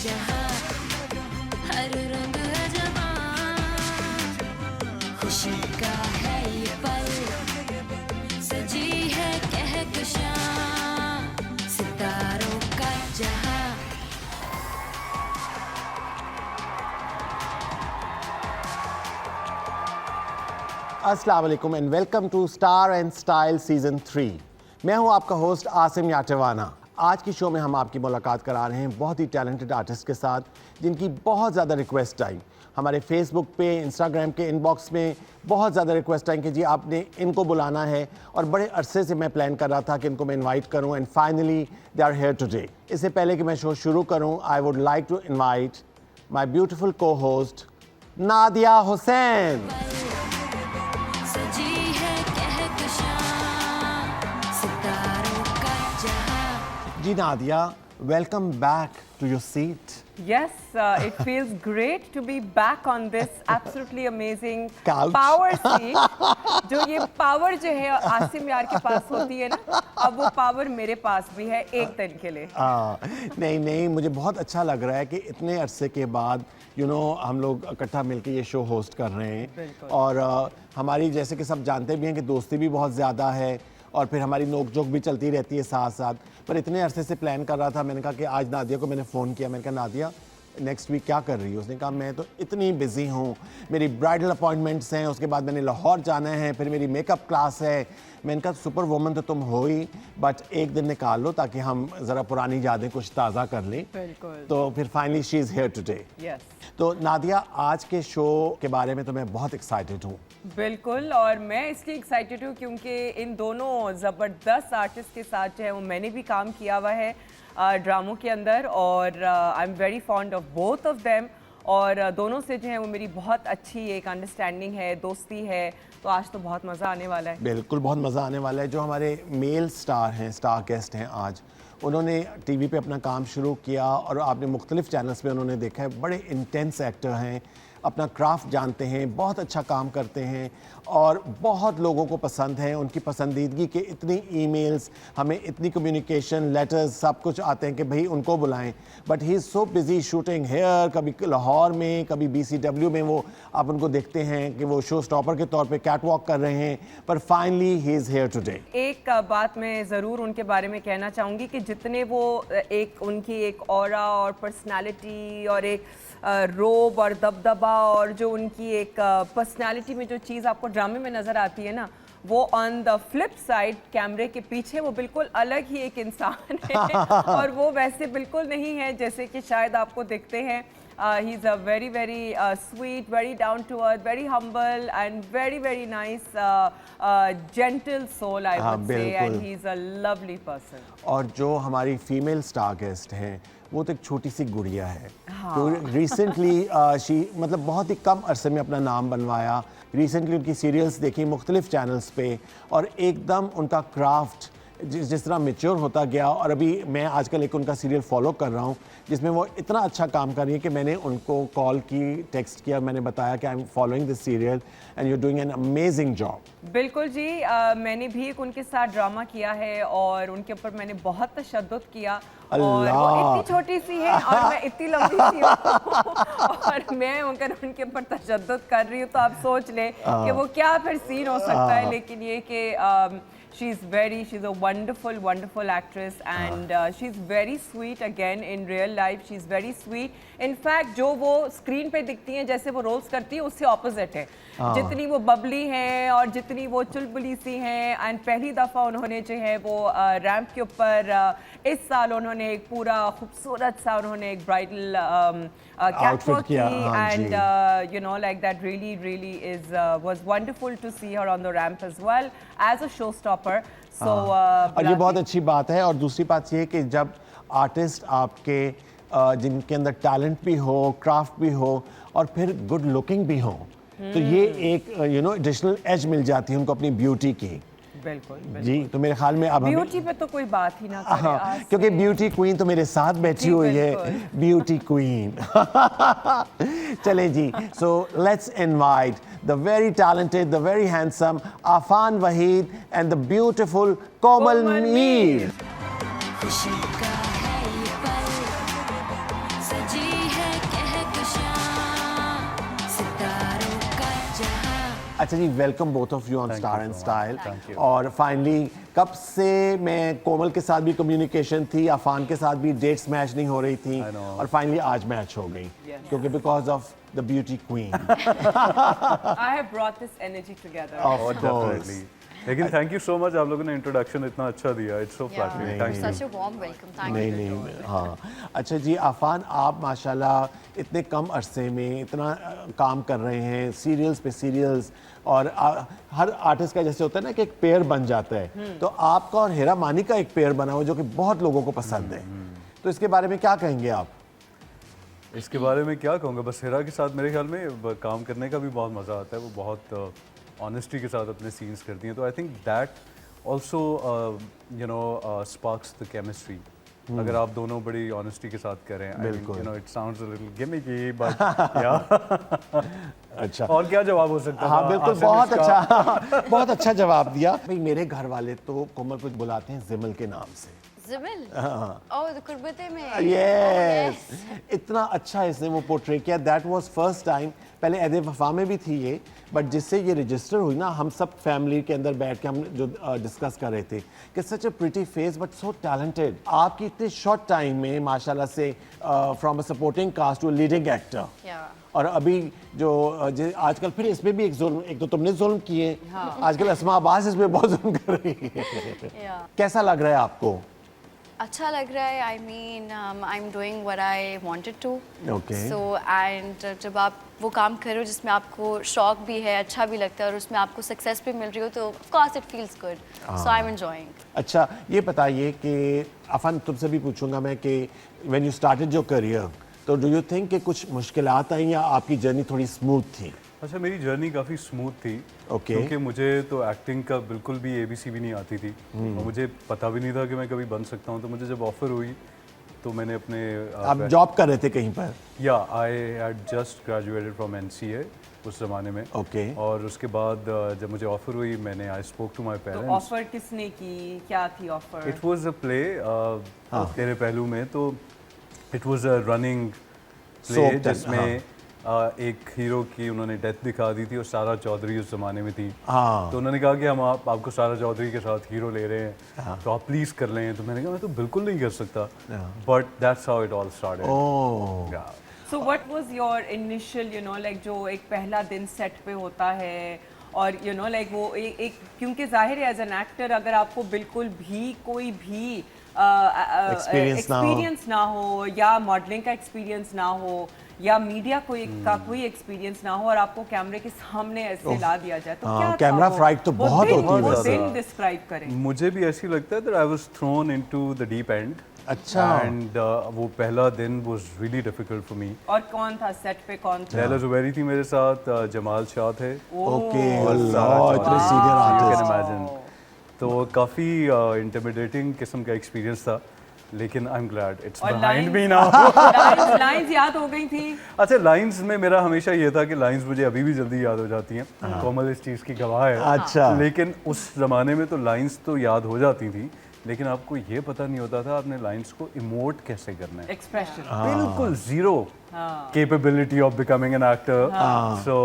जहां, हर रंग है जवां, खुशी का है ये पल, सजी है कहकशां, सितारों का जहां। अस्सलाम वालेकुम and welcome to star and style season 3। मैं हूं आपका होस्ट आसिम याचवाना। आज की शो में हम आपकी मुलाकात करा रहे हैं बहुत ही टैलेंटेड आर्टिस्ट के साथ, जिनकी बहुत ज़्यादा रिक्वेस्ट आई। हमारे फेसबुक पे, इंस्टाग्राम के इनबॉक्स में बहुत ज़्यादा रिक्वेस्ट आई कि जी आपने इनको बुलाना है, और बड़े अरसे से मैं प्लान कर रहा था कि इनको मैं इनवाइट करूं, and finally they are here today. इससे पहले कि मैं शो शुरू करूं, I would like to invite my beautiful cohost Nadia Hussain. सजी है कहकशां, सितारों का जहां। जी Nadia, welcome back to your seat. Yes, it feels great to be back on this absolutely amazing Couch. power seat. जो ये power जो है आसिम यार के पास होती है ना, अब वो power मेरे पास भी है एक दिन के लिए। नहीं, मुझे बहुत अच्छा लग रहा है कि इतने अरसे के बाद हम लोग इकट्ठा मिलके ये शो होस्ट कर रहे हैं। और हमारी, जैसे कि सब जानते भी हैं कि दोस्ती भी बहुत ज़्यादा है, और फिर हमारी नोक जोक भी चलती रहती है साथ साथ। पर इतने अरसे से प्लान कर रहा था, मैंने कहा कि आज नादिया को मैंने फ़ोन किया, मैंने कहा नादिया नेक्स्ट वीक क्या कर रही है? उसने कहा मैं तो इतनी बिज़ी हूँ, मेरी ब्राइडल अपॉइंटमेंट्स हैं, उसके बाद मैंने लाहौर जाना है, फिर मेरी मेकअप क्लास है। मैंने कहा सुपर वुमन तो तुम हो ही, बट एक दिन निकाल लो ताकि हम ज़रा पुरानी यादें कुछ ताज़ा कर लें। बिल्कुल। तो फिर finally she is here today. Yes. तो नादिया, आज के शो के बारे में तो मैं बहुत एक्साइटेड हूँ। बिल्कुल, और मैं इसलिए एक्साइटेड हूँ क्योंकि इन दोनों ज़बरदस्त आर्टिस्ट के साथ जो है वो मैंने भी काम किया हुआ है ड्रामों के अंदर, और I am very fond of both of them, और दोनों से जो है वो मेरी बहुत अच्छी एक अंडरस्टैंडिंग है, दोस्ती है। तो आज तो बहुत मज़ा आने वाला है। बिल्कुल, बहुत मज़ा आने वाला है। जो हमारे मेल स्टार हैं, स्टार गेस्ट हैं आज, उन्होंने टीवी पे अपना काम शुरू किया, और आपने मुख्तलिफ चैनल्स पे उन्होंने देखा है, बड़े इंटेंस एक्टर हैं, अपना क्राफ्ट जानते हैं, बहुत अच्छा काम करते हैं, और बहुत लोगों को पसंद है। उनकी पसंदीदगी के इतनी ईमेल्स, हमें इतनी कम्युनिकेशन लेटर्स, सब कुछ आते हैं कि भाई उनको बुलाएं, but he is so busy shooting here, कभी लाहौर में, कभी BCW में। वो आप उनको देखते हैं कि वो शो स्टॉपर के तौर पे कैट वॉक कर रहे हैं, पर finally he is here today. एक बात मैं ज़रूर उनके बारे में कहना चाहूँगी कि जितने वो उनकी एक ऑरा और पर्सनालिटी और एक रोब और दबदबा, और जो उनकी एक पर्सनालिटी में जो चीज़ आपको ड्रामे में नज़र आती है ना, वो ऑन द फ्लिप साइड कैमरे के पीछे वो बिल्कुल अलग ही एक इंसान है। और वो वैसे बिल्कुल नहीं है जैसे कि शायद आपको दिखते हैं। He is a very very sweet, very down to earth, very humble and very very nice gentle soul, I would say, and he is a lovely person. और जो हमारी फीमेल स्टार गेस्ट हैं, वो तो एक छोटी सी गुड़िया है। तो रिसेंटली शी, मतलब बहुत ही कम अरसे में अपना नाम बनवाया। रिसेंटली उनकी सीरियल्स देखी मुख्तलिफ चैनल्स पे, और एकदम उनका क्राफ्ट जिस तरह मेच्योर होता गया। और अभी मैं आजकल एक उनका सीरियल फॉलो कर रहा हूँ जिसमें वो इतना अच्छा काम कर रही है कि मैंने उनको कॉल की, टेक्स्ट किया, मैंने बताया कि I am following this serial and you are doing an amazing job. बिल्कुल जी, मैंने भी एक उनके साथ ड्रामा किया है, और उनके ऊपर मैंने बहुत तशद्दुद किया। और वो इतनी छोटी सी है और मैं इतनी लंबी सी हूँ, और मैं अगर उनके ऊपर तशद्दुद कर रही हूँ तो आप सोच लें कि वो क्या फिर सीन हो सकता है। लेकिन ये कि she's a wonderful actress, and she's very sweet again in real life. She's very sweet. In fact, जो वो स्क्रीन पे दिखती हैं, जैसे वो रोल्स करती है, उससे ऑपोजिट है। जितनी वो बबली हैं और जितनी वो चुलबुली सी हैं। एंड पहली दफ़ा उन्होंने जो है वो रैंप के ऊपर इस साल उन्होंने एक पूरा खूबसूरत सा उन्होंने एक ब्राइडल कैटवॉक की, and you know like that really is was wonderful to see her on the ramp as well as a showstopper. So और ये बहुत अच्छी बात है। और दूसरी बात ये है कि जब आर्टिस्ट आपके जिनके अंदर टैलेंट भी हो, क्राफ्ट भी हो, और फिर गुड लुकिंग भी हो, तो ये एक एडिशनल एज मिल जाती है उनको अपनी ब्यूटी की। बिल्कुल जी, तो मेरे ख्याल में अब ब्यूटी पे तो कोई बात ही ना करे। हाँ, क्योंकि ब्यूटी क्वीन तो मेरे साथ बैठी हुई है, ब्यूटी क्वीन। चले जी, so let's invite the very talented, the very handsome Affan Waheed and the beautiful Komal Mir. खुशी का है ये पल, सजी अच्छा जी, welcome both of you on star and style. Thank you. और फाइनली कब से मैं कोमल के साथ भी कम्युनिकेशन थी, अफान के साथ भी डेट्स मैच नहीं हो रही थी, I know. और फाइनली आज मैच हो गई क्योंकि because of the beauty queen. I have brought this energy together. Of Oh, definitely. लेकिन थैंक यू सो मच, आप लोगों ने इंट्रोडक्शन इतना अच्छा दिया, it's so flattering, thank you. Such a warm welcome. Thank नहीं you. नहीं, हाँ। अच्छा जी, अफान आप माशाल्लाह इतने कम अरसे में इतना काम कर रहे हैं, सीरियल्स पे सीरियल्स, और हर आर्टिस्ट का जैसे होता है ना कि एक पेयर बन जाता है, तो आपका और हेरा मानी का एक पेयर बना हुआ जो कि बहुत लोगों को पसंद है, तो इसके बारे में क्या कहेंगे आप? इसके बारे में क्या कहूँगा, बस हिरा के साथ मेरे ख्याल में काम करने का भी बहुत मज़ा आता है, वो बहुत ऑनेस्टी के साथ अपने सीन्स करती हैं, तो I think that also you know sparks the chemistry. अगर आप दोनों बड़ी ऑनेस्टी के साथ करें, you know it sounds a little gimmicky, but या अच्छा, और क्या जवाब हो सकता है? हाँ बिल्कुल, बहुत अच्छा बहुत अच्छा जवाब दिया। भाई मेरे घर वाले तो कोमल को बुलाते हैं जिमल के नाम से। Zimil? Oh, the कुर्बते में। यस, इतना अच्छा इसने वो पोर्ट्रे किया, दैट वाज फर्स्ट टाइम। पहले ऐदे वफा में भी थी ये, बट जिससे ये रजिस्टर हुई ना, हम सब फैमिली के अंदर बैठ के हम जो डिस्कस कर रहे थे कि such a pretty face but so talented. आपकी इतने शॉर्ट टाइम में माशाल्लाह से from a supporting cast to a leading actor, Yeah. और अभी जो आजकल फिर इसमें भी एक तो तुमने जुल्म किए, आजकल अस्मा अब्बास इसमें बहुत जुल्म कर रही है। Yeah. कैसा लग रहा है आपको? अच्छा लग रहा है। I mean, I'm doing what I wanted to. Okay. So and जब आप वो काम कर रहे हो जिसमें आपको शौक भी है, अच्छा भी लगता है, और उसमें आपको सक्सेस भी मिल रही हो, तो of course it feels good. So I'm enjoying. अच्छा, ये बताइए कि अफन तुमसे भी पूछूंगा मैं कि when you started your career, तो डू यू थिंक कि कुछ मुश्किलात आई या आपकी जर्नी थोड़ी स्मूथ थी? अच्छा, मेरी जर्नी काफ़ी स्मूथ थी, Okay. क्योंकि मुझे तो एक्टिंग का बिल्कुल भी ABC भी नहीं आती थी, और मुझे पता भी नहीं था कि मैं कभी बन सकता हूँ, तो मुझे जब ऑफर हुई तो मैंने अपने आप जॉब कर रहे थे कहीं पर? या I had just graduated from NCA उस ज़माने में। Okay. और उसके बाद जब मुझे ऑफर हुई, मैंने आई स्पोक टू माई तो पेरेंट्स। ऑफर किसने की, क्या थी offer? It was a play तेरे पहलू में, तो it was a running play Soap, जिसमें एक हीरो की उन्होंने डेथ दिखा दी थी, और सारा चौधरी उस जमाने में थी। हाँ। तो उन्होंने कहा कि हम आपको सारा चौधरी के साथ हीरो ले रहे हैं, तो आप प्लीज़ कर लें। तो मैंने कहा मैं तो बिल्कुल नहीं कर सकता, but that's how it all started. Oh, So what was your initial, you know, like जो एक पहला दिन सेट पे होता है, और you know like वो एक क्योंकि जाहिर है एज एन एक्टर अगर आपको बिल्कुल भी कोई भी एक्सपीरियंस ना हो, या मॉडलिंग का एक्सपीरियंस ना हो, या मीडिया का कोई एक्सपीरियंस ना हो, और आपको कैमरे के सामने ऐसे ला दिया जाए, तो क्या था कैमरा वो? फ्राइट तो वो बहुत दिन- होती है वो वैसे। दिन डिस्क्राइब करें। मुझे भी ऐसी लगता है that I was thrown into the deep and. अच्छा। एंड वो पहला दिन was really difficult for me. और कौन था सेट पे, कौन था? लैला जुबैरी थी मेरे साथ, जमाल शाह थे, ओके, और अल्लाह, इतने senior you can artist. imagine. तो काफ़ी इंटिमिडेटिंग किस्म का एक्सपीरियंस था, लेकिन आई एम ग्लैड इट्स और behind lines- me now. Lines याद हो गई थी? अच्छा, लाइंस में मेरा हमेशा ये था कि लाइंस मुझे अभी भी जल्दी याद हो जाती हैं, कोमल इस चीज़ की गवाह है। अच्छा। लेकिन उस ज़माने में तो लाइंस तो याद हो जाती थी, लेकिन आपको ये पता नहीं होता था आपने लाइंस को इमोट कैसे करना है। एक्सप्रेशन। बिल्कुल zero capability of becoming an actor. So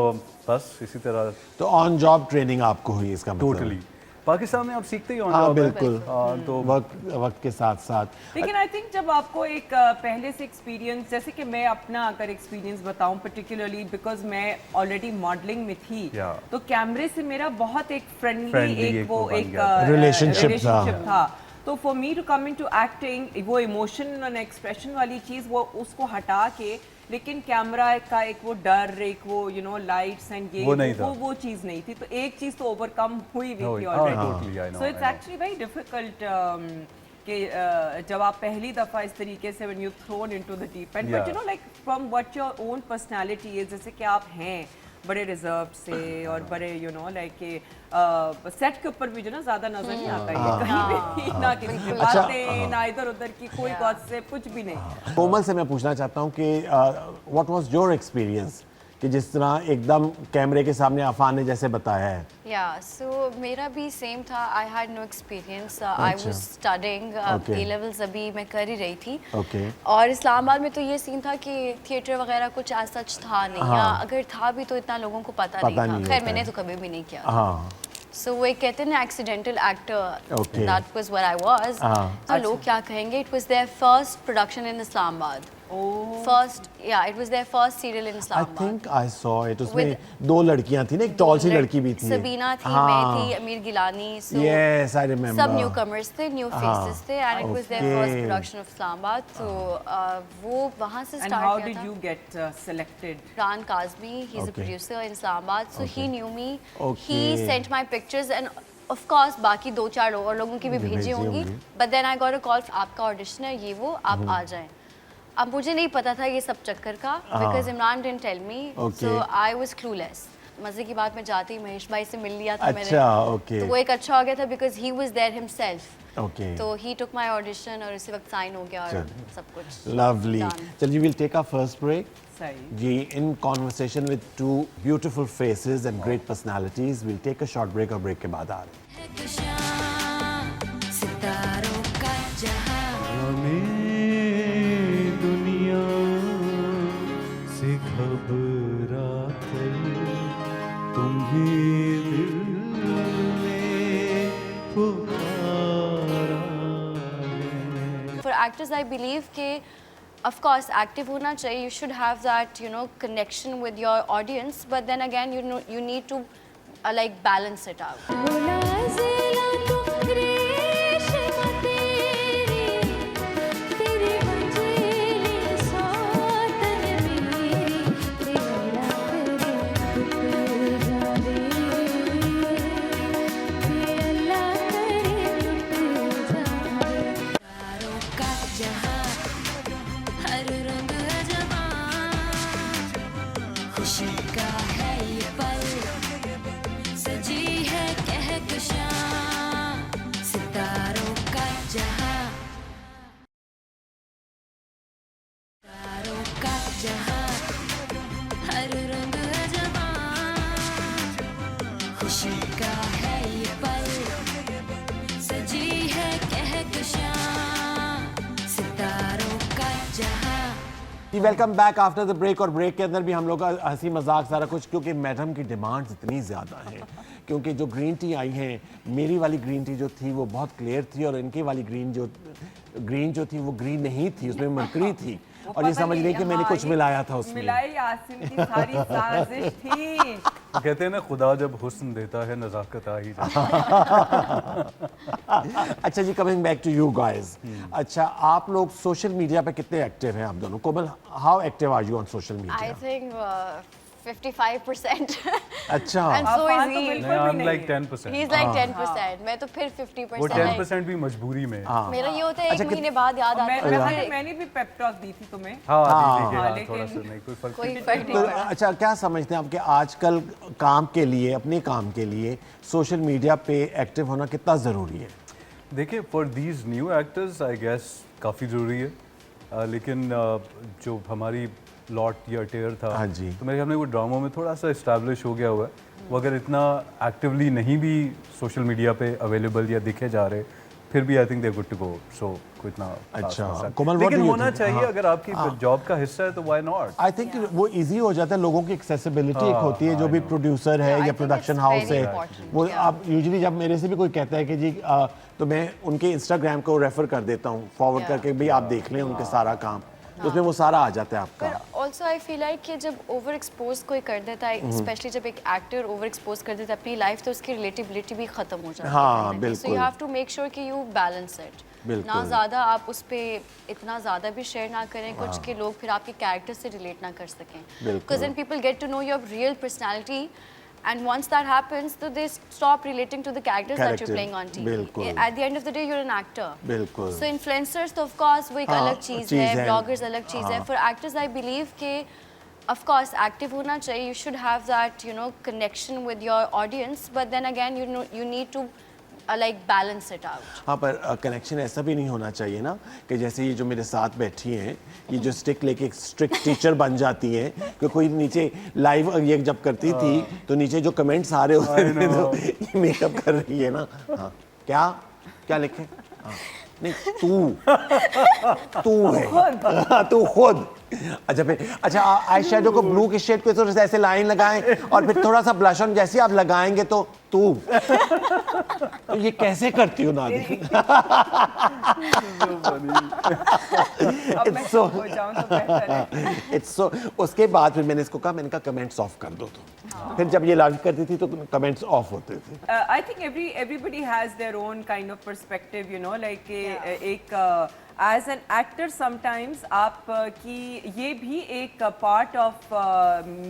बस इसी तरह तो ऑन जॉब ट्रेनिंग आपको हुई इसका मतलब? टोटली। पाकिस्तान में आप सीखते ही हो हाँ job है। बिल्कुल, तो वक्त के साथ साथ। लेकिन आई थिंक जब आपको एक पहले से एक्सपीरियंस, जैसे कि मैं अपना अगर एक्सपीरियंस बताऊं पर्टिकुलरली बिकॉज मैं ऑलरेडी मॉडलिंग में थी, Yeah. तो कैमरे से मेरा बहुत एक फ्रेंडली Friendly एक एक वो वो बन एक गया था। Relationship था। तो for me to come into acting, वो इमोशन और एक्सप्रेशन वाली चीज़ वो उसको हटा के, लेकिन कैमरा का एक वो डर, एक वो यू नो लाइट्स एंड ये वो नहीं था। वो चीज़ नहीं थी, तो एक चीज़ तो ओवरकम हुई भी हुई, थी हाँ, already. totally, I know, so it's I know. Actually very difficult कि जब आप पहली दफ़ा इस तरीके से when you thrown into the deep end, but Yeah. you know like from what your own personality is, जैसे कि आप हैं बड़े रिजर्व से और बड़े यू नो लाइक के सेट के ऊपर भी जो ना ज़्यादा नजर नहीं आता है कहीं भी, ना किसी की बातें, ना इधर उधर की कोई गॉसिप, कुछ भी नहीं। कोमल से मैं पूछना चाहता हूँ कि व्हाट वाज योर एक्सपीरियंस कि जिस तरह एकदम कैमरे के सामने अफान ने जैसे बताया है? Yeah, so मेरा भी सेम था. I had no experience. I was studying. Okay. A levels अभी मैं कर ही रही थी. Okay. और इस्लामाबाद में तो ये सीन था कि थिएटर वगैरह कुछ as such था नहीं. या अगर था भी तो इतना लोगों को पता नहीं था. खैर मैंने तो कभी भी नहीं किया. हाँ. So वो एक कहते हैं ना accidental actor. Okay. That was what I was. तो लोग क्या कहेंगे? It was their first production in Islamabad. First, yeah, it was their first serial in I Islamabad. think I saw it. उसमें दो लड़कियां थी ना, एक टॉल सी लड़की भी थी. सबीना थी, मैं थी, Amir Gilani. So Yes, I remember. सब न्यूकमर्स थे, न्यू फेसेस थे, and it was their first production of Islamabad. So वो वहाँ से And start how किया did था. you get selected? Ran Kazmi, he's a Okay. producer in Islamabad, so he knew me. Okay. He sent my pictures and of course बाकी 2-4 और लोगों की भी भेजी होंगी. But then I got a call, आपका ऑडिशन है ये वो, आप आ जाएं. अब मुझे नहीं पता था ये सब चक्कर का, because Imran didn't tell me, so I was clueless. मजे की बात, मैं जाती ही महेश भाई से मिल लिया था मैंने. अच्छा, okay. तो वो एक अच्छा हो गया था because he was there himself. Okay. तो he took my audition और उसी वक्त साइन हो गया और सब कुछ. Lovely. done. चलिए, we'll take our first break. सही. जी, in conversation with two beautiful faces and great personalities, we'll take a short break और break के बाद आ रहे हैं. है कशां सितारों का जहां हमें दुनिया से घबरा कर तुम्हें दिल में पुकारा है. For actors, I believe कि of course active होना चाहिए. You should have that, you know, connection with your audience. But then again, you know, you need to like balance it out. बोला ज़िला तो रेशम तेरी मंजिल सौतन मेरी तेरा करे टूट जावे अल्लाह करे टूट जावे तारों का जहां हर रंग है जवां खुशी का है ये पल सजी है कहकशां सितारों का जहां तारों का जहां हर रंग है जवां खुशी का है ये पल सजी है कहकशां सितारों का जहां. Welcome back after the break. और ब्रेक के अंदर भी हम लोग का हंसी मजाक सारा कुछ, क्योंकि मैडम की डिमांड्स इतनी ज़्यादा हैं. क्योंकि जो ग्रीन टी आई है, मेरी वाली ग्रीन टी जो थी वो बहुत क्लियर थी और इनकी वाली ग्रीन जो थी वो ग्रीन नहीं थी, उसमें मरकरी थी. और ये समझ नहीं कि मैंने कुछ मिलाया था उसमें. मिलाई आसिम की सारी साजिश थी. तो कहते हैं ना, खुदा जब हुस्न देता है नज़ाकत आ ही जाती है. अच्छा जी, coming back to you guys. अच्छा, आप लोग सोशल मीडिया पे कितने एक्टिव हैं आप दोनों? Komal, how active are you on social I media? think 55%. अच्छा. And so अफान is तो he. बिल्कुल नहीं, भी I'm नहीं like है. 10%. He's like 10%. मैं तो फिर 50%. वो like, 10% भी मजबूरी में है. मेरा ये होता है अच्छा, एक महीने बाद याद आता है. मैंने मैंने भी पेप टॉक दी थी तुम्हें. हाँ, देखिए, हाँ, हाँ, लेकिन- थोड़ा सा नहीं, कोई फर्क कोई नहीं. फर्क तो नहीं पड़ा. अच्छा, क्या समझते हैं आप कि आजकल काम के लिए, अपने काम के लिए सोशल मीडिया पे एक्टिव होना कितना ज़रूरी है? देखिए, for these new actors I guess काफ़ी ज़रूरी है. लेकिन जो हमारी लॉट या टेयर था, हाँ जी. तो मेरे ख्याल में वो ड्रामों में थोड़ा सा इस्टेब्लिश हो गया हुआ है. वो अगर इतना एक्टिवली नहीं भी सोशल मीडिया पे अवेलेबल या दिखे जा रहे, फिर भी I think they good to go. So कोई इतना खास अच्छा, मसला नहीं. कोमल, what लेकिन do you होना think? चाहिए. हाँ. अगर आपकी जॉब का हिस्सा है तो व्हाई नॉट. आई थिंक वो इजी हो जाता है, लोगों की एक्सेसिबिलिटी एक होती है. जो भी प्रोड्यूसर है Yeah, I या think production it's house very है, important, वो yeah. आप यूजुअली जब मेरे से भी कोई कहता है कि जी तो मैं उनके इंस्टाग्राम को रेफर कर देता हूँ फॉरवर्ड Yeah. करके, भाई आप देख लें उनके सारा काम, तो उसमें वो सारा आ जाता है आपका. पर ऑल्सो आई फील लाइक कि जब ओवर एक्सपोज कोई कर देता है, स्पेशली जब एक एक्टर ओवर एक्सपोज कर देता है अपनी लाइफ, तो उसकी रिलेटिबिलिटी भी खत्म हो जाती है. हाँ, सो बिल्कुल. You have to make sure कि यू बैलेंस इट. बिल्कुल. ना ज़्यादा आप उस पर इतना ज़्यादा भी शेयर ना करें कुछ कि लोग फिर आपके कैरेक्टर से रिलेट ना कर सकें. बिल्कुल. Because then people get to know your real personality. And once that happens, so they stop relating to the characters that Character, you're playing on TV. बिल्कुल. At the end of the day, you're an actor. बिल्कुल. So influencers तो of course वो एक हाँ, अलग चीज़ चीज़ है, है. bloggers अलग चीज़ है. For actors, I believe कि of course active होना चाहिए. You should have that, you know, connection with your audience. But then again, you know, you need to like balance it out. हाँ, पर कनेक्शन ऐसा भी नहीं होना चाहिए ना कि जैसे ये जो मेरे साथ बैठी हैं, ये जो स्टिक लेके स्ट्रिक्ट टीचर बन जाती हैं, कि कोई नीचे लाइव ये जब करती थी तो नीचे जो कमेंट्स आ रहे होते थे तो ये मेकअप कर रही है ना। हाँ, क्या क्या लिखे? हाँ, नहीं, तू है, तू खुद। अच्छा फिर, अच्छा आई शेडो को ब्लू के शेड पे थोड़ा सा ऐसे लाइन लगाएं और फिर थोड़ा सा ब्लश ऑन जैसे आप लगाएंगे तो तू तो ये कैसे करती हो नादी? अब मैं so- हो जाऊं तो बेहतर है। इट्स सो उसके बाद फिर मैंने इसको कहा, मैंने कहा कमेंट्स ऑफ कर दो तो फिर जब ये लॉन्च करती थी तो कमेंट्स ऑफ होते थे। I think everybody has their own kind of perspective, you know, like एक as an actor sometimes आप की ये भी एक part of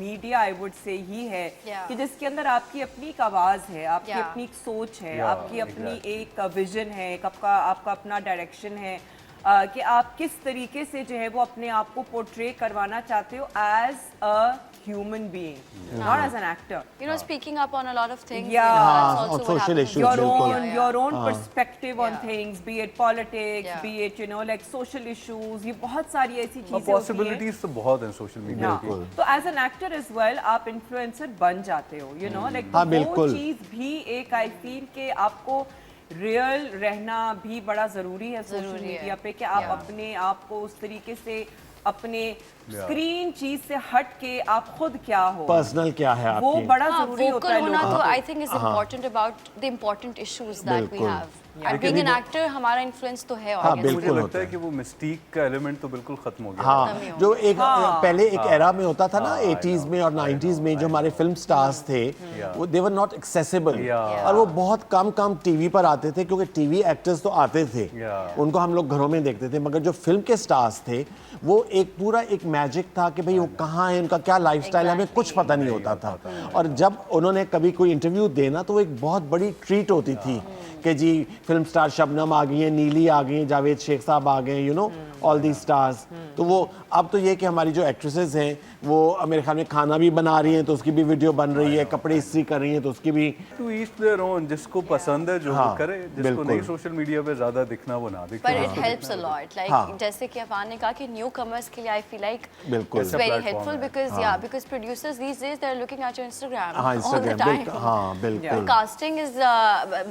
media I would say ही है Yeah. कि जिसके अंदर आपकी अपनी एक आवाज़ है, आपकी Yeah. अपनी एक सोच है, Yeah, आपकी अपनी exactly. एक विजन है, एक आपका अपना डायरेक्शन है कि आप किस तरीके से जो है वो अपने आप को पोर्ट्रे करवाना चाहते हो as a human being, not as an actor. You know, speaking up on a lot of things. Yeah. That's हाँ, also on what social happens. issues. your बिल्कुल। own Yeah, your own perspective on Yeah. things, be it politics, Yeah. be it you know like social issues, ये बहुत सारी ऐसी चीजें होती हैं। Possibilities तो बहुत हैं सोशल मीडिया हाँ, की। तो as an actor as well आप इन्फ्लुएंसर बन जाते हो, यू नो लाइक हाँ, वो बिल्कुल। चीज भी एक आई फील के आपको रियल रहना भी बड़ा जरूरी है सोशल जरूरी है। मीडिया पे कि आप Yeah. अपने आप को उस तरीके से अपने स्क्रीन चीज से हट के आप खुद क्या हो, पर्सनल क्या है वो आपकी? बड़ा हाँ, जरूरी होता vocal है होना लोगों तो को। I think is important about the important issues that we बिल्कुल। have. Yeah. And being an actor हमारा influence तो है हाँ, obviously. बिल्कुल मुझे होता लगता है है। कि वो मिस्टीक का एलिमेंट तो बिल्कुल खत्म हो गया। हाँ, खत्म ही हो जो एक हाँ। पहले एक एरा में होता था ना हाँ, 80s में और 90s में जो हमारे फिल्म स्टार्स थे वो दे वर नॉट एक्सेसिबल Yeah. और वो बहुत कम टीवी पर आते थे क्योंकि टीवी एक्टर्स तो आते थे, Yeah. उनको हम लोग घरों में देखते थे, मगर जो फिल्म के स्टार्स थे वो एक पूरा एक मैजिक था कि भाई वो कहाँ है, उनका क्या लाइफस्टाइल है, हमें कुछ पता नहीं होता था। और जब उन्होंने कभी कोई इंटरव्यू देना तो वो एक बहुत बड़ी ट्रीट होती थी कि जी फिल्म स्टार शबनम आ गई है, नीली आ गई है, जावेद शेख साहब आ गए, you know all the stars. तो वो अब तो ये कि हमारी जो एक्ट्रेसेस हैं वो मेरे ख्याल में खाना भी बना रही हैं तो उसकी भी वीडियो बन रही है, कपड़े इस्त्री कर रही हैं तो उसकी भी। टू ईच देयर ओन, जिसको पसंद है जो वो हाँ, करे, जिसको बिल्कुल। नहीं सोशल मीडिया पे ज्यादा दिखना वो ना दिखे। But it helps a lot. Like हाँ। जैसे कि अफान ने कहा कि newcomers के लिए I feel like बिल्कुल। it's It's a very platform helpful है। because because producers these days they're looking at your Instagram हाँ, all the Instagram, time. बिल्कुल, हाँ, बिल्कुल। Casting is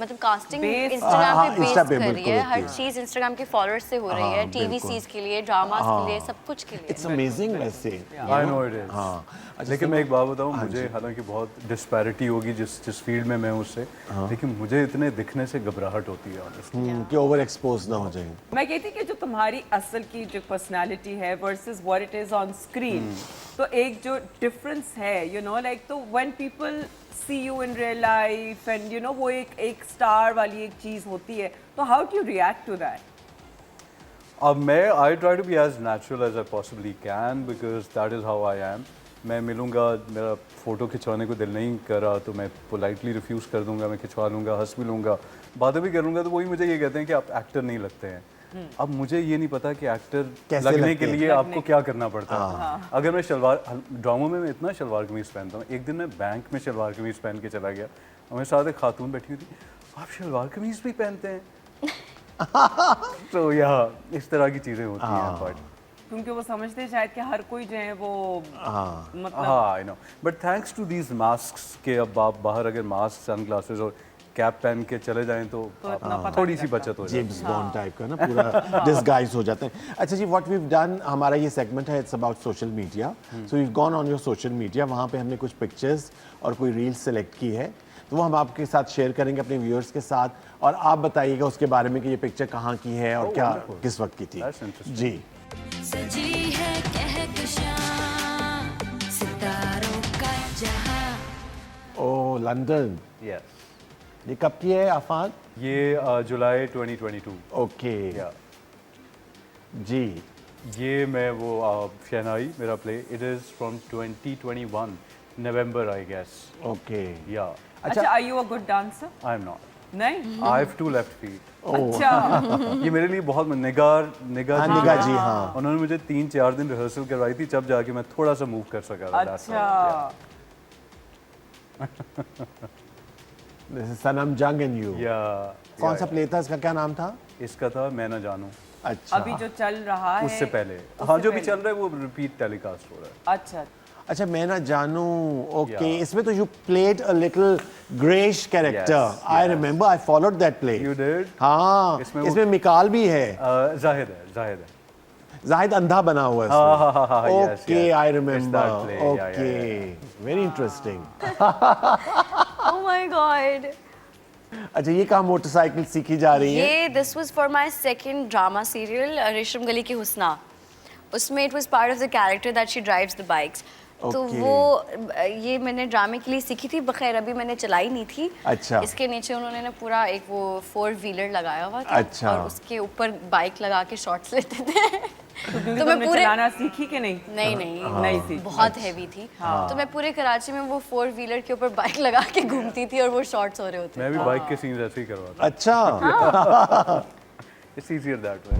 मतलब casting Based- Instagram हाँ, पे Insta बेस पे कर रही बिल्कुल है, होती हर है। चीज Instagram के followers से हो रही है, TV बिल्कुल। सीरीज के लिए, ड्रामास के लिए, सब कुछ के लिए। इट्स अमेजिंग वैसे। I know it is. हाँ, अच्छा, लेकिन मैं एक बात बताऊं, मुझे हालांकि बहुत डिस्पैरिटी होगी जिस फील्ड में मैं हूं उससे, लेकिन मुझे इतने दिखने से घबराहट होती है ऑनेस्टली। कि ओवर एक्सपोज ना हो जाए। मैं कहती कि जो तुम्हारी असल की जो पर्सनालिटी है versus what it is on screen, तो एक जो डिफरेंस है यू नो लाइक, तो when people see you in real life and you know वो एक स्टार वाली एक चीज होती है, तो how do you react to that? अब मैं I try to be as natural as I possibly can because that is how I am. मैं मिलूंगा, मेरा फ़ोटो खिंचवाने को दिल नहीं कर रहा तो मैं पोलाइटली रिफ्यूज़ कर दूंगा, मैं खिंचवा लूँगा, हंस भी लूँगा, बातें भी कर लूँगा, तो वही मुझे ये कहते हैं कि आप एक्टर नहीं लगते हैं। अब मुझे ये नहीं पता कि एक्टर कैसे लगने लगते के हैं? लिए आपको क्या करना पड़ता है। अगर मैं ड्रामों में मैं इतना शलवार कमीज़ पहनता हूँ, एक दिन मैं बैंक में शलवार कमीज़ पहन के चला गया और मेरे साथ एक खातून बैठी हुई थी, आप शलवार कमीज़ भी पहनते हैं? तो इस तरह की चीज़ें होती हैं बट क्योंकि वो समझते हैं शायद कि हर कोई जो है वो मतलब हाँ I know, but thanks to these masks के अब आप बाहर अगर मास्क, सनग्लासेस और कैप पहन के चले जाएं तो इतना पता थोड़ी नहीं सी बचत हो जाए। जेम्स बॉन्ड टाइप का ना पूरा डिसगाइज हो जाता है। अच्छा जी, व्हाट वी हैव डन, हमारा ये सेगमेंट है it's about social media. So we have gone on your social media, वहाँ पे हमने कुछ पिक्चर्स और कोई रील्स सेलेक्ट की है तो वो हम आपके साथ शेयर करेंगे अपने व्यूअर्स के साथ, और आप बताइएगा उसके बारे में कि ये पिक्चर कहाँ की है और क्या wonderful. किस वक्त की थी। That's interesting. जी, सजी है कहकशां सितारों का जहां। ओ लंदन, यस, ये कब की है आफान? ये जुलाई 2022। ओके या जी, ये मैं वो शहनाई मेरा प्ले, इट इज़ फ्रॉम 2021 नवंबर आई गेस। ओके। या अच्छा, are you a good dancer? I am not, नहीं, I have two left feet. अच्छा ये मेरे लिए बहुत निगाह हाँ, निगाह जी, हाँ। उन्होंने मुझे 3-4 दिन रिहर्सल करवाई थी, जब जाके मैं थोड़ा सा मूव कर सका था। That's all. अच्छा दिस इज सनम जंग एंड यू। या कौन सा प्ले था, इसका क्या नाम था? इसका था मैं ना जानूं। अच्छा अभी जो चल रहा है उससे पहले हाँ जो भी चल रहा है वो रिपीट टेलीकास्ट हो रहा है। अच्छा अच्छा, मैं ना जानूं। Okay, Yeah. इसमें तो you played a little greyish character. Yes, I yes. Remember, I followed that play. You did? हाँ, इसमें वो- इसमें मिकाल भी है। जाहिद है जाहिद अंधा बना हुआ है हाँ, yes, okay, yes. I It's remember. that play. Yeah, okay, yeah, very interesting. Oh my God. अच्छा, ये कहाँ मोटरसाइकिल सीखी जा रही है? ये this was for my second drama serial रेशम गली की हुस्ना। उसमें it was part of the character that she drives the bikes. तो Okay. वो ये मैंने ड्रामे के लिए सीखी थी, बखैर अभी मैंने चलाई नहीं थी। अच्छा। इसके नीचे उन्होंने ना पूरा एक वो 4 व्हीलर लगाया हुआ था। अच्छा। और उसके ऊपर बाइक लगा के शॉट्स लेते थे। तो मैं चलाना सीखी कि नहीं? नहीं नहीं नहीं सीखी। बहुत हैवी थी। तो मैं पूरे कराची में वो 4 व्हीलर के ऊपर बाइक लगा के घूमती थी और वो शॉट्स हो रहे होते मैं भी बाइक के सीन्स ऐसे ही करवाता अच्छा। It's easier that way.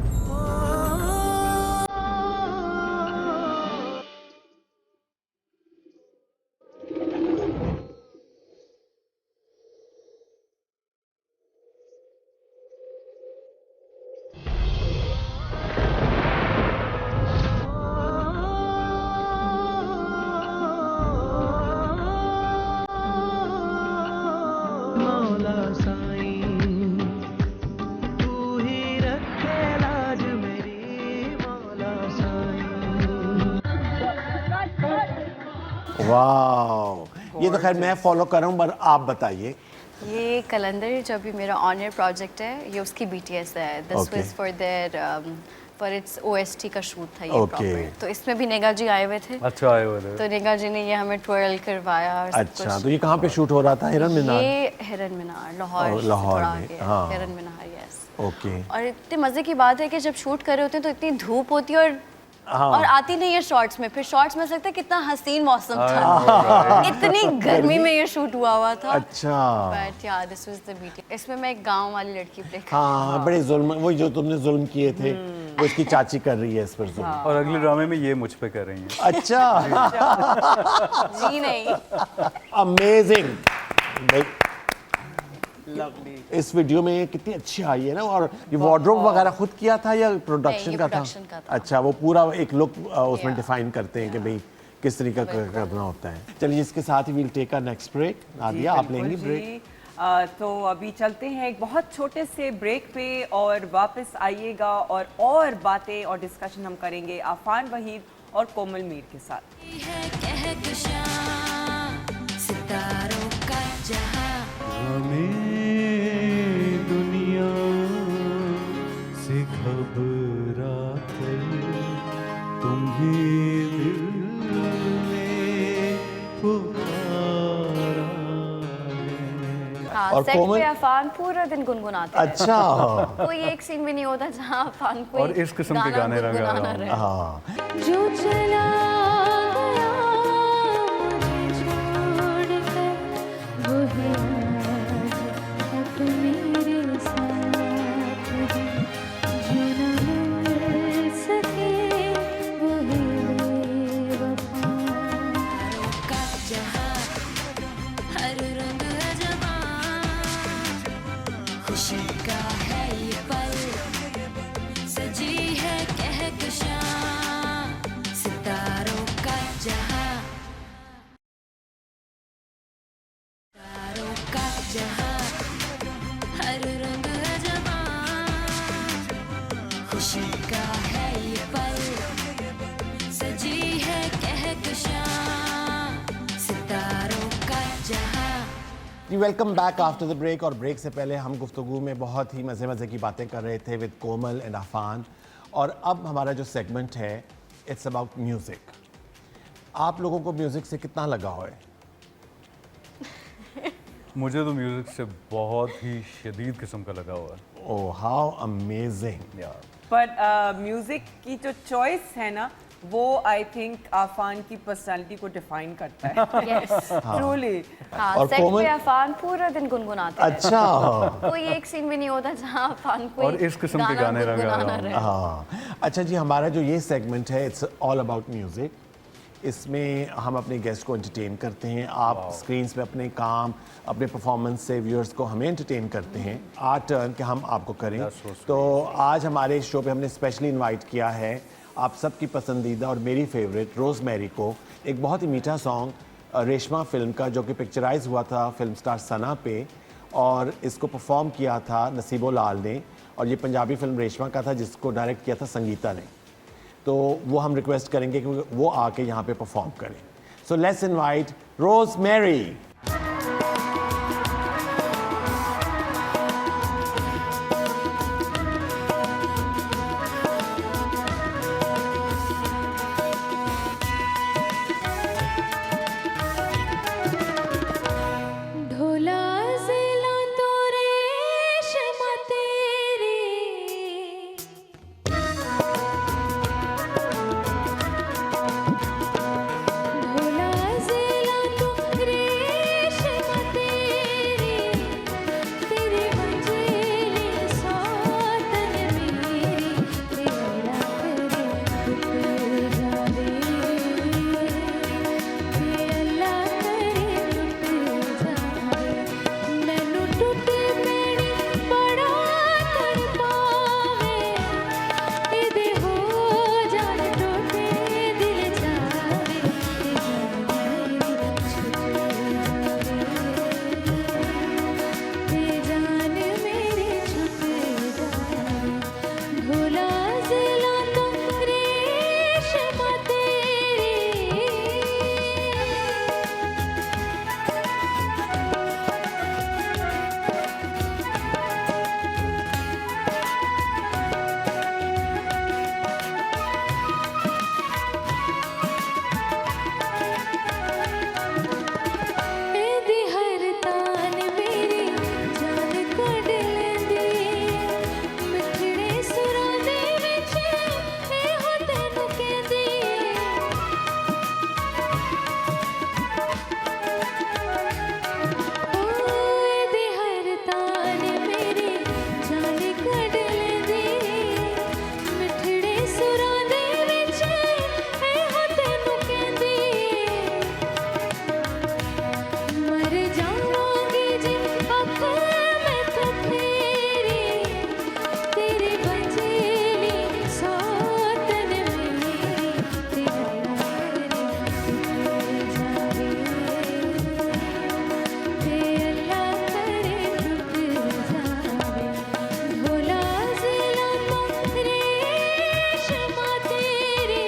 मौला साईं तू ही रखे लाज मेरी मौला साईं। वाह, ये तो खैर मैं फॉलो कर रहा हूँ, पर आप बताइए। ये कलंदर जो भी मेरा ऑनर प्रोजेक्ट है, ये उसकी BTS है। This Okay. Was for their for its OST का शूट था ये Okay. प्रॉपर। तो इसमें भी नेगा जी आए हुए थे। अच्छा आए हुए थे। तो नेगा जी ने ये हमें ट्विरल करवाया और सब अच्छा, कुछ। तो ये कहाँ पे शूट हो रहा था? हिरन मीनार? ये हिरन मीनार लाहौर से लाहौर थोड़ा में, आगे हाँ। है। हिरन मीनार, यस। ओके। और इतने मजे की बात है कि जब शूट कर रहे होते हैं तो इतनी धूप होती है और आती नहीं है शॉर्ट्स में। फिर शॉर्ट्स में ऐसा लगता है कितना हसीन मौसम था। इतनी गर्मी में ये शूट हुआ था। अच्छा। बट या दिस वाज द BTS। इसमें मैं एक गांव वाली लड़की प्ले कर हाँ, बड़े जुल्म, वही जो तुमने जुल्म किए थे, वो इसकी चाची कर रही है इस पर जुल्म। और अगले ड्रामे में ये मुझ पे कर रही हैं। अच्छा, जी नहीं। अमेजिंग। इस वीडियो में ये कितनी अच्छी आई है ना। और ये वार्डरोब वगैरह खुद किया था या प्रोडक्शन ये का था? production का था। अच्छा, वो पूरा एक लुक उसमें Yeah. डिफाइन करते हैं कि भाई किस तरीके का करना होता है। चलिए, इसके साथ ही we'll take a next break. Nadia, आप बिल्कुल लेंगी जी। ब्रेक? तो अभी चलते हैं एक बहुत छोटे से ब्रेक पे और वापस आइएगा और बातें और डिस्कशन हम करेंगे आफान वहीद और कोमल मीर के साथ। ये है कहकशां सितारों का जहां हमें दुनिया से घबरा कर तुम्हें दिल में पुकारा है। हाँ, और सेट कोमल? पे अफान पूरा दिन गुनगुनाते रहे। अच्छा। कोई एक सीन भी नहीं होता जहाँ अफान कोई और इस किस्म के गाने लगा रहा गुनगुनाना हूँ। रहे। हाँ, जो चला गया मुझे छोड़कर वो है आज अब मेरे साथ है। जो न मिल सके वो है बेवफा का जहां हर रंग अजमां खुशी का है ये पल सजी है कहकशां सितारों का जहां सितारों का जहां हर रंग अजमां खुशी का है ये पल सजी है कहकशां सितारों का जहां। जी, welcome back after the break. और ब्रेक से पहले हम गुफ्तगू में बहुत ही मज़े मज़े की बातें कर रहे थे विद कोमल एंड अफान। और अब हमारा जो सेगमेंट है, इट्स अबाउट म्यूज़िक। आप लोगों को म्यूज़िक से कितना लगाव है? मुझे तो म्यूजिक से बहुत ही शदीद किस्म का लगा हुआ है। ओह, हाउ अमेजिंग। यार पर म्यूजिक की जो चॉइस है ना, वो आई थिंक आफान की पर्सनालिटी को डिफाइन करता है। Yes. ट्रूली। हाँ, और सेट कोमल? पे अफान पूरा दिन गुनगुनाते रहे। अच्छा। कोई एक सीन भी नहीं होता जहाँ अफान कोई और इस किस्म के गाने लगा गुनगुनाना रहा हूँ। रहे। हाँ, अच्छा जी, हमारा जो ये सेगमेंट है, इट्स ऑल अबाउट म्यूज़िक। इसमें हम अपने गेस्ट को एंटरटेन करते हैं। आप स्क्रीन्स पे अपने काम, अपने परफॉर्मेंस से व्यूअर्स को हमें एंटरटेन करते हैं। आर टर्न कि हम आपको करें। तो आज हमारे शो पे हमने स्पेशली इनवाइट किया है आप सबकी पसंदीदा और मेरी फेवरेट रोज़मेरी को, एक बहुत ही मीठा सॉन्ग रेशमा फिल्म का, जो कि पिक्चराइज हुआ था फिल्म स्टार सना पे, और इसको परफॉर्म किया था नसीबो लाल ने, और ये पंजाबी फिल्म रेशमा का था जिसको डायरेक्ट किया था संगीता ने। तो वो हम रिक्वेस्ट करेंगे कि वो आके यहाँ पे परफॉर्म करें। So let's invite Rosemary. ढोला जिला तो रेशम तेरी, ढोला जिला तो रेशम तेरी, तेरी मंजिली सौतन मेरी, तेरा करे टूट जावे, ये अल्लाह करे टूट जावे, मैनू टूट पैणी बड़ा तड़पावे, इदे हो जान टूटे दिल जावे, ते जान मेरी छुट जावे, ढोला जिला तो रेशम तेरी। ਇਹਦੀ ਹਰ ਤਾਨ ਮੇਰੀ ਜਾਨ ਕੱਢ ਲੈਂਦੀ, ਮਿੱਠੜੇ ਸੁਰਾਂ ਦੇ ਵਿੱਚ ਇਹੋ ਤੈਨੂੰ ਕਹਿੰਦੀ, ਇਹਦੀ ਹਰ ਤਾਨ ਮੇਰੀ ਜਾਨ ਕੱਢ ਲੈਂਦੀ, ਮਿੱਠੜੇ ਸੁਰਾਂ ਦੇ ਵਿੱਚ ਇਹੋ ਤੈਨੂੰ ਕਹਿੰਦੀ, मर जाऊंगी जी अख मैं तो फेरी, तेरी बंजेली सौतन मेरी, तेरा करे टूट जावे, ते अल्लाह करे टूट जावे, ढोला जिला तो रेशम तेरी।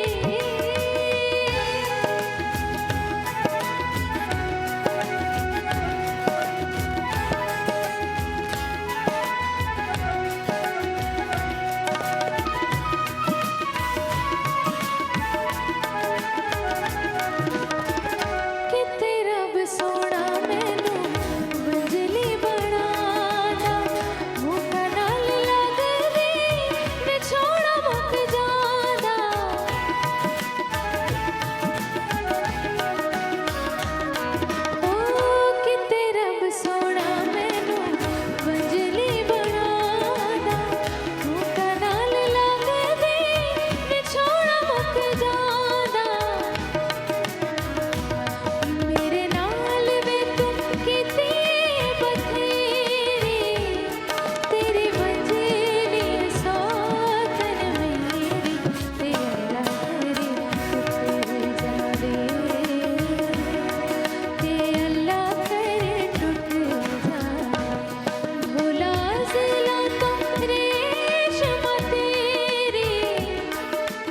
किते रब सोना मैनू मंजली बनाना, मुका नाल लगदी मैं छोड़ा मुक जाना, ओ किते रब सोना मैनू मंजली बनाना, मुका नाल लगदी मैं छोड़ा मुक जाना, मेरे नाल वे तू किते बथेरी, तेरी मंजिली सौतन मेरी, तेरा करे टूट जावे, ते अल्लाह करे टूट जावे, ढोला जिला तो रेशम तेरी,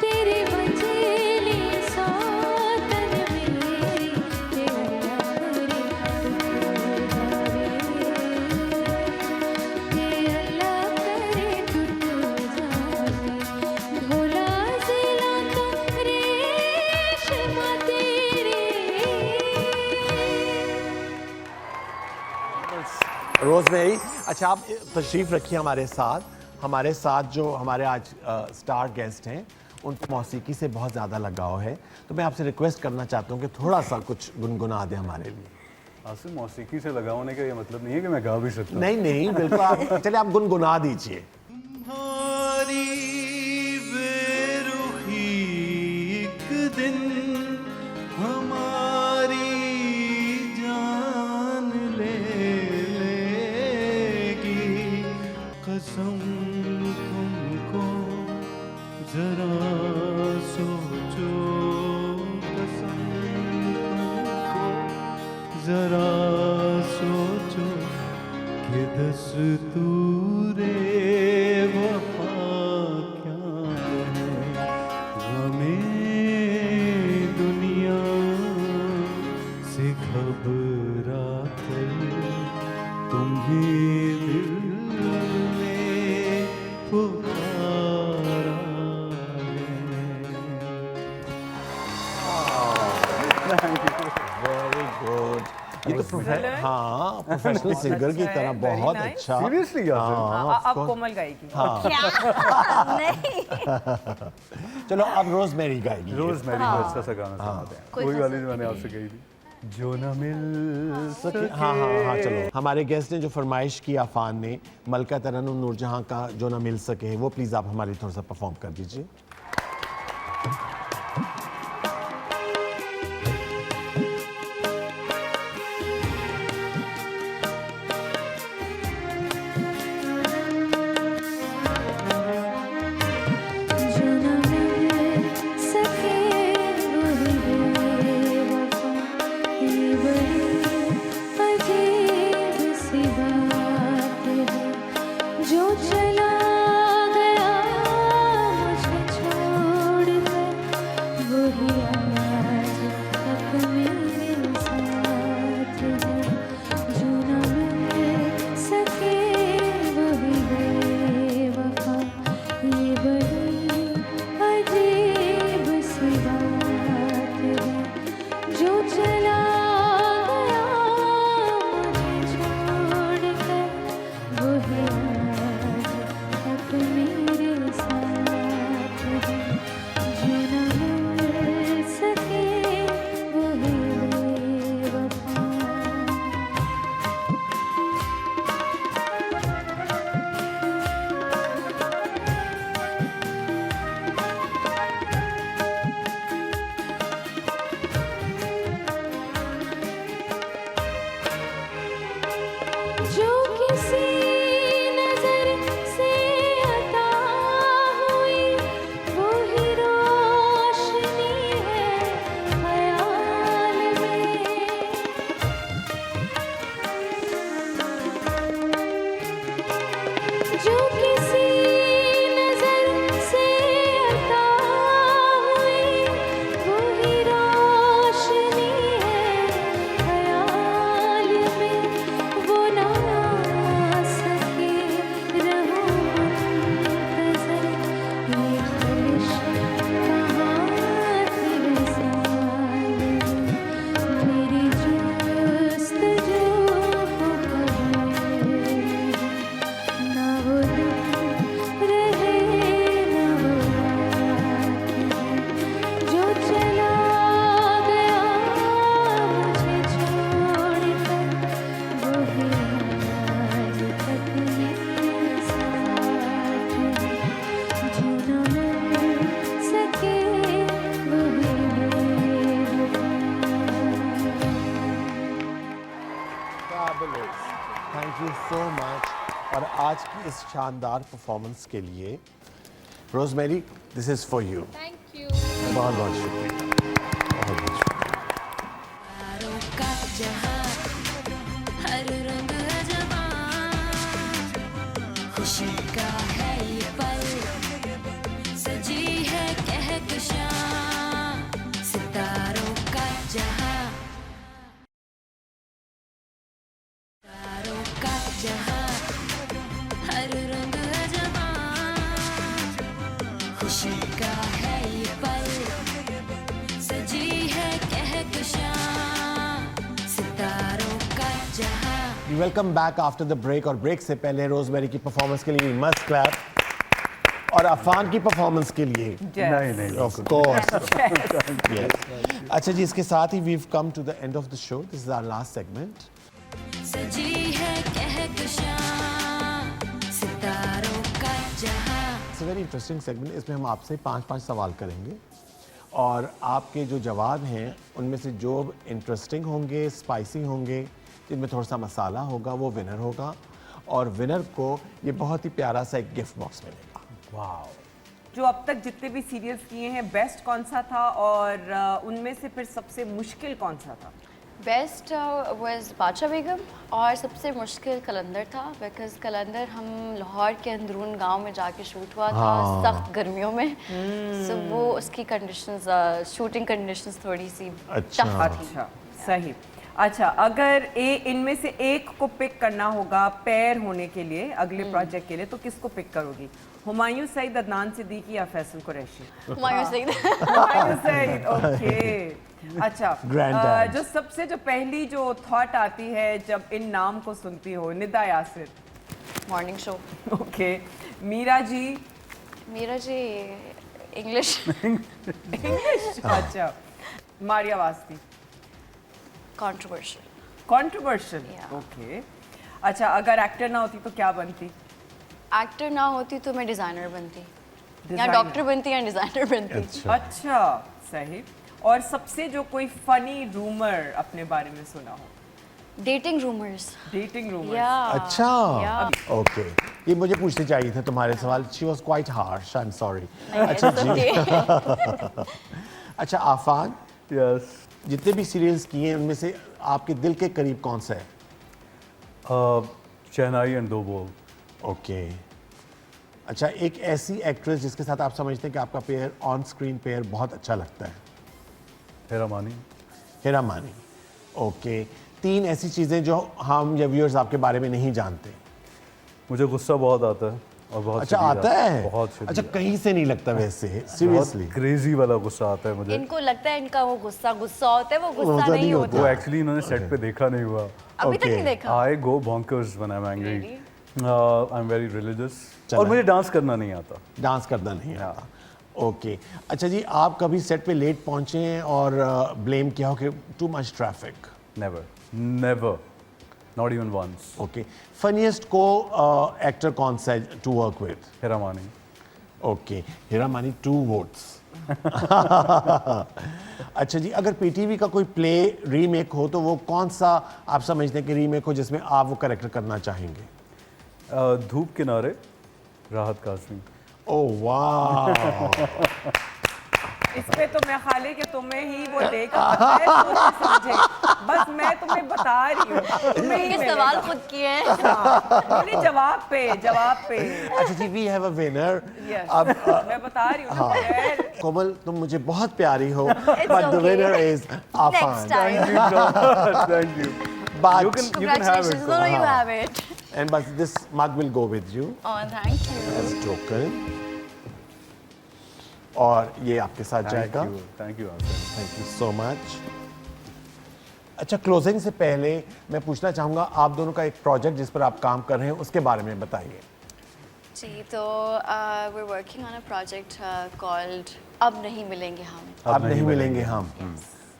तेरी मंजिली सौतन मेरी, तेरा करे टूट जावे, ते अल्लाह करे टूट जावे, ढोला जिला तो रेशम तेरी। रोज़मेरी, अच्छा आप तशरीफ़ रखिए हमारे साथ। हमारे साथ जो हमारे आज स्टार गेस्ट हैं उनको मौसीकी से बहुत ज़्यादा लगाव है, तो मैं आपसे रिक्वेस्ट करना चाहता हूँ कि थोड़ा सा कुछ गुनगुना दें हमारे लिए। आसिफ, मौसीकी से लगा होने का ये मतलब नहीं है कि मैं गा भी सकता हूँ। नहीं नहीं, बिल्कुल आप चलिए आप गुनगुना दीजिए। तुम्हारी बेरुखी एक दिन जरा सोचो कि दस्तूरे वफा क्या है, गमे दुनिया से घबरा कर तुम्हें दिल ने पुकारा वेरी गुड। ये तो हाँ प्रोफेशनल सिंगर की तरह Very बहुत nice. अच्छा। सीरियसली यार हाँ, अब कोमल गाएगी। चलो अब रोजमेरी गाएगी। रोज मेरी को अच्छा सा गाना सुनाते हैं। कोई वही सा वाली जो मैंने आपसे कही थी, जो न मिल सके। हाँ हाँ हाँ चलो, हमारे गेस्ट ने जो फरमाइश की आफान ने मलका तरन्नुम नूरजहां का जो ना मिल सके, वो प्लीज आप हमारे लिए थोड़ा सा परफॉर्म कर दीजिए। जो न मिल सके वही बेवफा, ये बड़ी अजीब सी बात है। जो चला गया मुझे छोड़कर, वही आज तक मेरे साथ है। जो न मिल सके वही बेवफा, ये बड़ी अजीब सी बात है। जो चला गया मुझे छोड़कर, वही आज तक मेरे साथ है। जो न मिल सके वही बेवफा। जो किसी नजर से अता हुई, वो ही रोशनी है ख्याल में। जो किसी नजर से अता हुई, वो ही रोशनी है ख्याल में। वो ना सके रहूं मुंतज़र, ये ख्वाहिश कहाँ थी विसाल में। मेरी जुस्तजू को खबर नहीं, ना वो दिन रहे ना वो रात है। जो चला गया मुझे छोड़कर, वही आज तक मेरे साथ है। जो न मिल सके वही बेवफा। Thank you so much. और आज की इस शानदार परफॉर्मेंस के लिए rosemary, this is for you. Thank you. बहुत बहुत शुक्रिया, बहुत बहुत शुक्रिया। तारों का जहां, हर रंग अजबां, खुशी का है ये पल, सजी है कहकशां। सितारों का जहां, तारों का जहां, हर रंग अजबां, खुशी का है ये पल, सजी है कहकशां। सितारों का जहां। Welcome back after the break. और ब्रेक से पहले रोजमेरी की परफॉर्मेंस के लिए मस्ट क्लैप, और अफान की परफॉर्मेंस के लिए नहीं नहीं ऑफ कोर्स। अच्छा जी, इसके साथ ही we've come to the end of the show. This is our last segment. सजी है कहकशां, सितारों का जहां। It's a very interesting segment. इसमें हम आपसे 5-5 सवाल करेंगे, और आपके जो जवाब हैं उनमें से जो इंटरेस्टिंग होंगे, स्पाइसी होंगे, जिनमें थोड़ा सा मसाला होगा, वो विनर होगा। और विनर को ये बहुत ही प्यारा सा एक गिफ्ट बॉक्स मिलेगा। वाओ। जो अब तक जितने भी सीरियल्स किए हैं, बेस्ट कौन सा था और उनमें से फिर सबसे मुश्किल कौन सा था? बेस्ट वाज बादशाह बेगम और सबसे मुश्किल कलंदर था बिकॉज कलंदर हम लाहौर के अंदरून गांव में जाके शूट हुआ था सख्त गर्मियों में सो वो उसकी कंडीशंस शूटिंग कंडीशंस थोड़ी सी अच्छा। टफ थी अच्छा सही। अच्छा अगर इनमें से एक को पिक करना होगा पैर होने के लिए अगले प्रोजेक्ट के लिए तो किसको पिक करोगी? हुमायूं सईद, अदनान सिद्दीकी या फैसल कुरैशी? हुमायूं सईद हुमायूं सईद, ओके। अच्छा Granddad. जो पहली जो थॉट आती है जब इन नाम को सुनती हो? Nida Yasir, morning show okay. Meera जी, मेरा जी इंग्लिश इंग्लिश, अच्छा। Maria Wasti, controversial controversial, Yeah. Okay. अच्छा अगर एक्टर ना होती तो क्या बनती? एक्टर ना होती तो मैं डिज़ाइनर बनती या Designer. डॉक्टर बनती या डिज़ाइनर बनती अच्छा। अच्छा सही। और सबसे जो कोई फनी रूमर अपने बारे में सुना हो? डेटिंग रूमर्स डेटिंग रूमर, या अच्छा Yeah. ओके, ये मुझे पूछने चाहिए थे तुम्हारे सवाल। She was quite harsh, I am sorry. अच्छा जी। अच्छा आफान, यस जितने भी सीरियल्स किए हैं उनमें से आपके दिल के करीब कौन सा है? शहनाई एंड दो बोल। ओके। अच्छा एक ऐसी एक्ट्रेस जिसके साथ आप समझते हैं कि आपका पेयर ऑन स्क्रीन पेयर बहुत अच्छा लगता है? हेरा मानी। हेरा मानी, ओके। 3 ऐसी चीज़ें जो हम या व्यूअर्स आपके बारे में नहीं जानते? मुझे गुस्सा बहुत आता है और बहुत अच्छा शदीद आता है? बहुत अच्छा शदीद। कहीं से नहीं लगता वैसे, बहुत सीरियसली? क्रेजी वाला गुस्सा आता है मुझे। इनको लगता है इनका वो गुस्सा गुस्सा होता है वो गुस्सा गुस्सा नहीं नहीं होता। होता वो एक्चुअली इन्होंने सेट पे देखा नहीं हुआ। अभी तक Okay. नहीं देखा आई गो bonkers when I'm angry. Really? I am very religious चला। और मुझे डांस करना नहीं आता। डांस करना नहीं आता, ओके। अच्छा जी, आप कभी सेट पे लेट पहुंचे हैं और ब्लेम किया हो कि too much traffic? Never never, not even once. Okay. Funniest को एक्टर कौन सा है टू वर्क विद? हेरा मानी। ओके, हीरा मानी 2 वोट्स। अच्छा जी, अगर पीटीवी का कोई प्ले रीमेक हो तो वो कौन सा आप समझते हैं कि रीमेक हो जिसमें आप वो कैरेक्टर करना चाहेंगे? धूप किनारे, राहत कासमी। ओह वाह। इस पे तो मैं खाली कि तुम्हें ही वो देगा, मैं सोचे समझे, बस मैं तुम्हें बता रही हूँ, तुम्हें ही ये मिलेगा। सवाल खुद किए हैं बोली जवाब पे। अच्छा जी, we have a winner. Yes. अब मैं बता रही हूँ ना खैर। कोमल, तुम मुझे बहुत प्यारी हो, but the okay. Winner is next Affan. Time Thank you. But You can have it. congratulations no you have it and but this mug will go with you oh thank you as a token. और ये आपके साथ जाएगा। Thank you. Thank you so much. अच्छा, closing से पहले मैं पूछना चाहूँगा आप दोनों का एक प्रोजेक्ट जिस पर आप काम कर रहे हैं उसके बारे में बताइए। जी तो we're working on a project called अब नहीं मिलेंगे हम अब नहीं मिलेंगे हम।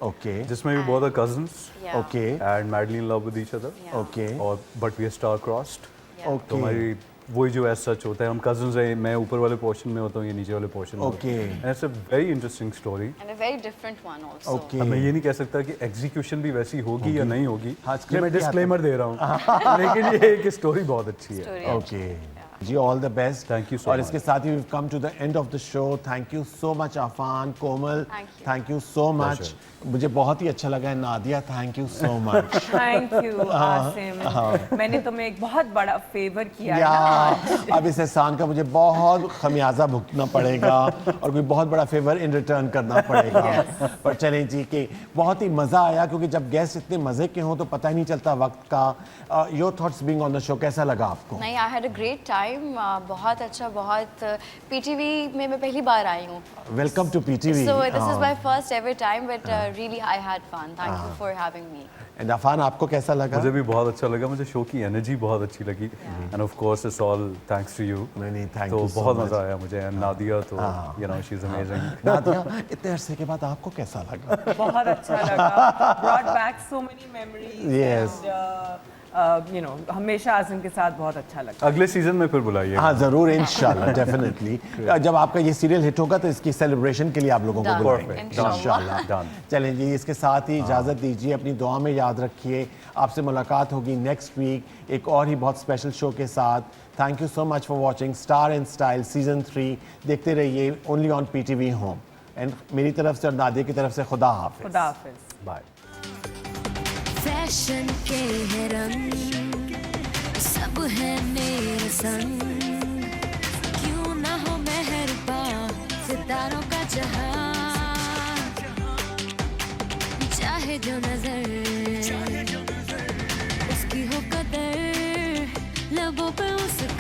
ओके जिसमें भी both are cousins Yeah. Okay and madly in love with each other. Yeah. Okay और but we are star crossed. Yeah. Okay तो हमारी वही जो एज सच होता है, हम कजन्स हैं, मैं ऊपर वाले पोर्शन में होता हूँ, ये नीचे वाले पोर्शन में। Okay. It's a very interesting story. and a very different one also okay. अब मैं ये नहीं कह सकता कि एग्जीक्यूशन भी वैसी होगी या नहीं होगी, हाँ, ये script मैं भी डिस्क्लेमर दे रहा हूँ, लेकिन ये है कि स्टोरी बहुत अच्छी है। Story ओके जी, all the best. Thank you so और much. इसके साथ ही we come to the end of the show. Thank you so much Afaan, Komal, Thank you. Thank you so much. Pleasure. मुझे बहुत ही अच्छा लगा है। नादिया, thank you so much. Thank you Asim, मैंने तुम्हें एक बहुत बड़ा फेवर किया है ना। यार, अब इस एहसान का मुझे बहुत खमियाजा भुगतना पड़ेगा और कोई बहुत बड़ा फेवर इन रिटर्न करना पड़ेगा। पर चलें जी, कि बहुत ही मज़ा आया क्योंकि जब गेस्ट इतने मज़े के हों तो पता ही नहीं चलता वक्त का। Your thoughts being on the show, कैसा लगा आपको? नहीं I had a great time बहुत अच्छा बहुत पीटीवी में मैं पहली बार आई हूँ welcome to PTV. so this is my first ever time but really I had fun thank you for having me and Afan, आपको कैसा लगा? मुझे भी बहुत अच्छा लगा, मुझे शो की एनर्जी बहुत अच्छी लगी and of course it's all thanks to you. नहीं, thank तो you so बहुत much. मजा आया मुझे एंड नादिया तो you know she is amazing. Nadia, इतने अरसे के बाद आपको कैसा लगा? बहुत अच्छा लगा, brought back so many memories Yes. and you know हमेशा आसिम के साथ बहुत अच्छा लगा। अगले सीजन में फिर बुलाइए। हाँ ज़रूर, इंशाल्लाह, डेफिनेटली। जब आपका ये सीरियल हिट होगा तो इसकी सेलिब्रेशन के लिए आप लोगों को Done. बुलाएंगे Perfect. इंशाल्लाह। Done. चलें जी, इसके साथ ही इजाज़त दीजिए, अपनी दुआ में याद रखिए। आपसे मुलाकात होगी नेक्स्ट वीक एक और ही बहुत स्पेशल शो के साथ। Thank you so much for watching star and style season 3। देखते रहिए only on PTV home. And मेरी तरफ से और नादिया की तरफ से खुदा हाफिज़। खुदा हाफिज। बाय। फैशन के है रंग, सब है मेरे संग। क्यों ना हो मेहरबान सितारों का जहां, चाहे जो नजर उसकी हो कदर, लबों पे उसका